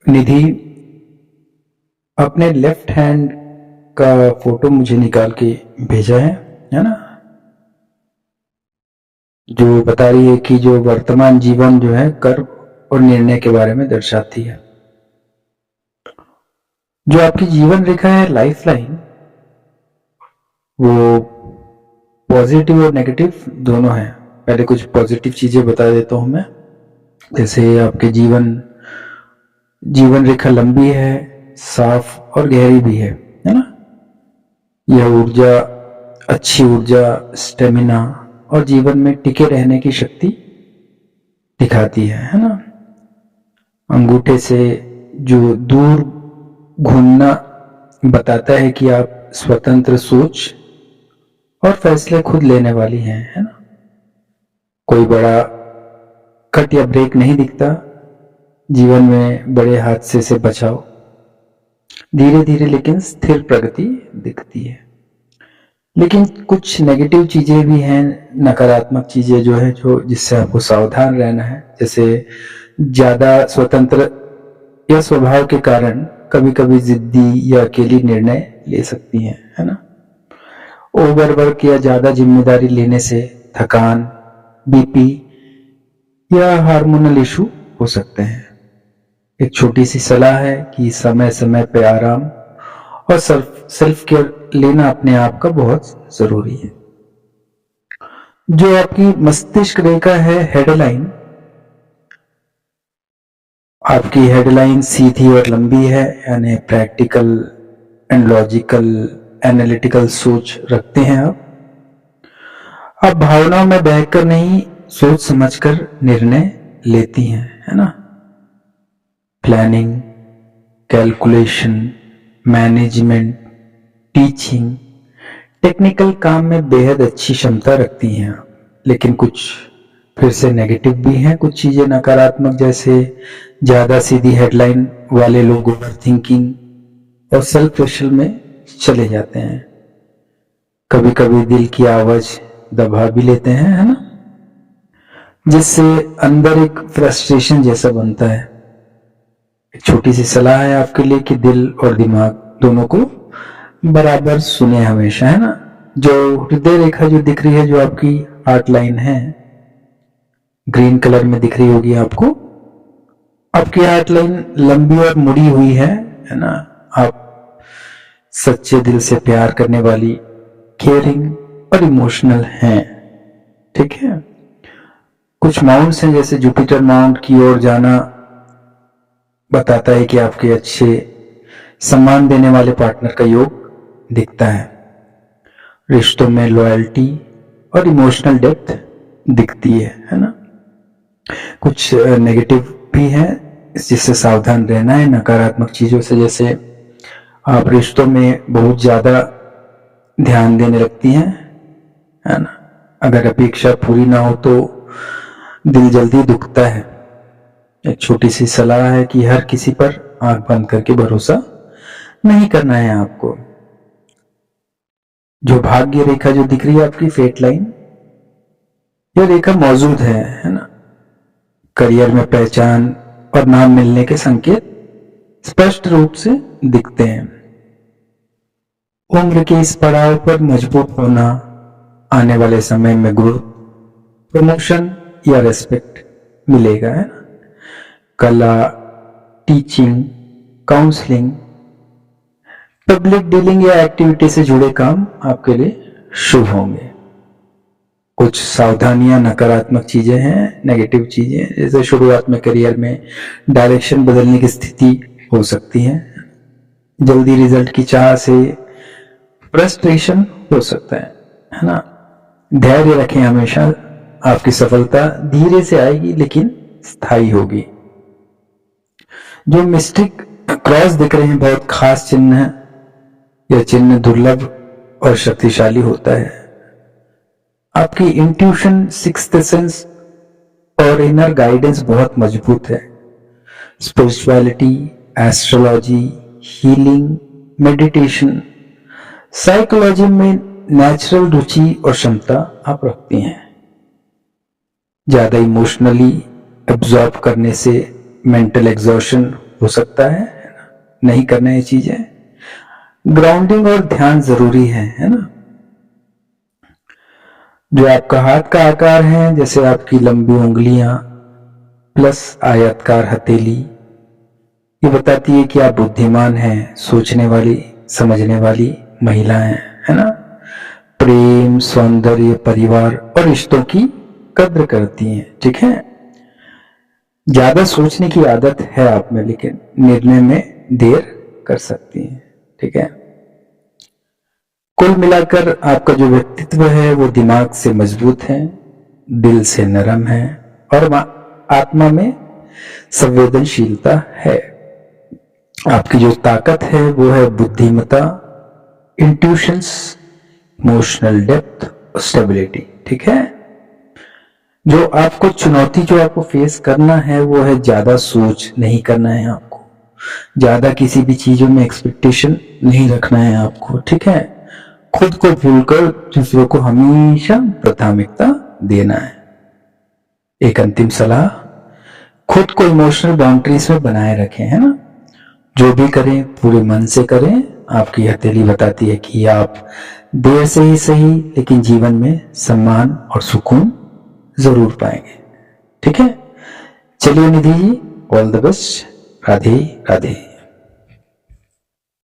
निधि अपने left hand का photo मुझे निकाल के भेजा है ना, जो बता रही है कि जो वर्तमान जीवन जो है कर्म और निर्णय के बारे में दर्शाती है। जो आपकी जीवन रेखा है लाइफ लाइन, वो पॉजिटिव और नेगेटिव दोनों है। पहले कुछ पॉजिटिव चीजें बता देता हूं मैं। जैसे आपके जीवन रेखा लंबी है, साफ और गहरी भी है ना। यह ऊर्जा, अच्छी ऊर्जा, स्टेमिना और जीवन में टिके रहने की शक्ति दिखाती है ना। अंगूठे से जो दूर घूमना बताता है कि आप स्वतंत्र सोच और फैसले खुद लेने वाली हैं, है ना। कोई बड़ा कट या ब्रेक नहीं दिखता। जीवन में बड़े हादसे से बचाओ, धीरे धीरे लेकिन स्थिर प्रगति दिखती है। लेकिन कुछ नेगेटिव चीजें भी हैं, नकारात्मक चीजें जो है, जो जिससे आपको सावधान रहना है। जैसे ज्यादा स्वतंत्र या स्वभाव के कारण कभी कभी जिद्दी या अकेली निर्णय ले सकती हैं, है ना। ओवरवर्क या ज्यादा जिम्मेदारी लेने से थकान, बीपी या हार्मोनल इशू हो सकते हैं। एक छोटी सी सलाह है कि समय समय पे आराम और सेल्फ केयर लेना अपने आप का बहुत जरूरी है। जो आपकी मस्तिष्क रेखा है हेडलाइन, आपकी हेडलाइन सीधी और लंबी है, यानी प्रैक्टिकल एंड लॉजिकल एनालिटिकल सोच रखते हैं आप भावनाओं में बहकर नहीं, सोच समझकर निर्णय लेती हैं, है ना। Planning, calculation, management, teaching, technical काम में बेहद अच्छी क्षमता रखती हैं आप। लेकिन कुछ फिर से नेगेटिव भी हैं, कुछ चीजें नकारात्मक, जैसे ज्यादा सीधी हेडलाइन वाले लोग ओवर थिंकिंग और सेल्फ प्रेशर में चले जाते हैं। कभी कभी दिल की आवाज दबा भी लेते हैं, है ना, जिससे अंदर एक फ्रस्ट्रेशन जैसा बनता है। एक छोटी सी सलाह है आपके लिए कि दिल और दिमाग दोनों को बराबर सुने हमेशा, है ना। जो हृदय रेखा जो दिख रही है, जो आपकी हार्ट लाइन है, ग्रीन कलर में दिख रही होगी आपको। आपकी हार्ट लाइन लंबी और मुड़ी हुई है ना। आप सच्चे दिल से प्यार करने वाली, केयरिंग और इमोशनल हैं, ठीक है। कुछ माउंट्स हैं, जैसे जुपिटर माउंट की ओर जाना बताता है कि आपके अच्छे सम्मान देने वाले पार्टनर का योग दिखता है। रिश्तों में लॉयल्टी और इमोशनल डेप्थ दिखती है ना। कुछ नेगेटिव भी है, जिससे सावधान रहना है नकारात्मक चीजों से। जैसे आप रिश्तों में बहुत ज्यादा ध्यान देने लगती हैं, है ना। अगर अपेक्षा पूरी ना हो तो दिल जल्दी दुखता है। एक छोटी सी सलाह है कि हर किसी पर आंख बंद करके भरोसा नहीं करना है आपको। जो भाग्य रेखा जो दिख रही है आपकी फेट लाइन, यह रेखा मौजूद है ना। करियर में पहचान और नाम मिलने के संकेत स्पष्ट रूप से दिखते हैं। उम्र के इस पड़ाव पर मजबूत होना, आने वाले समय में ग्रोथ, प्रमोशन या रेस्पेक्ट मिलेगा, है ना। कला, टीचिंग, काउंसलिंग, पब्लिक डीलिंग या एक्टिविटी से जुड़े काम आपके लिए शुभ होंगे। कुछ सावधानियां, नकारात्मक चीजें हैं, नेगेटिव चीजें, जैसे शुरुआत में करियर में डायरेक्शन बदलने की स्थिति हो सकती है। जल्दी रिजल्ट की चाह से फ्रस्ट्रेशन हो सकता है ना। धैर्य रखें हमेशा, आपकी सफलता धीरे से आएगी लेकिन स्थायी होगी। जो मिस्टिक क्रॉस दिख रहे हैं, बहुत खास चिन्ह है। यह चिन्ह दुर्लभ और शक्तिशाली होता है। आपकी इंट्यूशन, सिक्स्थ सेंस और इनर गाइडेंस बहुत मजबूत है। Spirituality, astrology, healing, meditation, psychology में नेचुरल रुचि और क्षमता आप रखती हैं। ज्यादा इमोशनली एब्जॉर्ब करने से मेंटल एग्जॉशन हो सकता है ना? नहीं करना ये चीजें। ग्राउंडिंग और ध्यान जरूरी है ना? जो आपका हाथ का आकार है, जैसे आपकी लंबी उंगलियां प्लस आयताकार हथेली, ये बताती है कि आप बुद्धिमान हैं, सोचने वाली, समझने वाली महिला हैं, है ना? प्रेम, सौंदर्य, परिवार और रिश्तों की कद्र करती हैं, ठीक है? ज्यादा सोचने की आदत है आप में, लेकिन निर्णय में देर कर सकती हैं, ठीक है? कुल मिलाकर आपका जो व्यक्तित्व है वो दिमाग से मजबूत है, दिल से नरम है और आत्मा में संवेदनशीलता है। आपकी जो ताकत है वो है बुद्धिमत्ता, इंट्यूशंस, इमोशनल डेप्थ, स्टेबिलिटी, ठीक है? जो आपको चुनौती जो आपको फेस करना है वो है ज्यादा सोच नहीं करना है आपको, ज्यादा किसी भी चीजों में एक्सपेक्टेशन नहीं रखना है आपको, ठीक है? खुद को भूलकर दूसरों को हमेशा प्राथमिकता देना है। एक अंतिम सलाह, खुद को इमोशनल बाउंड्रीज में बनाए रखें, है ना? जो भी करें पूरे मन से करें। आपकी हथेली बताती है कि आप देर से ही सही, लेकिन जीवन में सम्मान और सुकून जरूर पाएंगे, ठीक है? चलिए Nidhi ji, all the best. Radhe Radhe.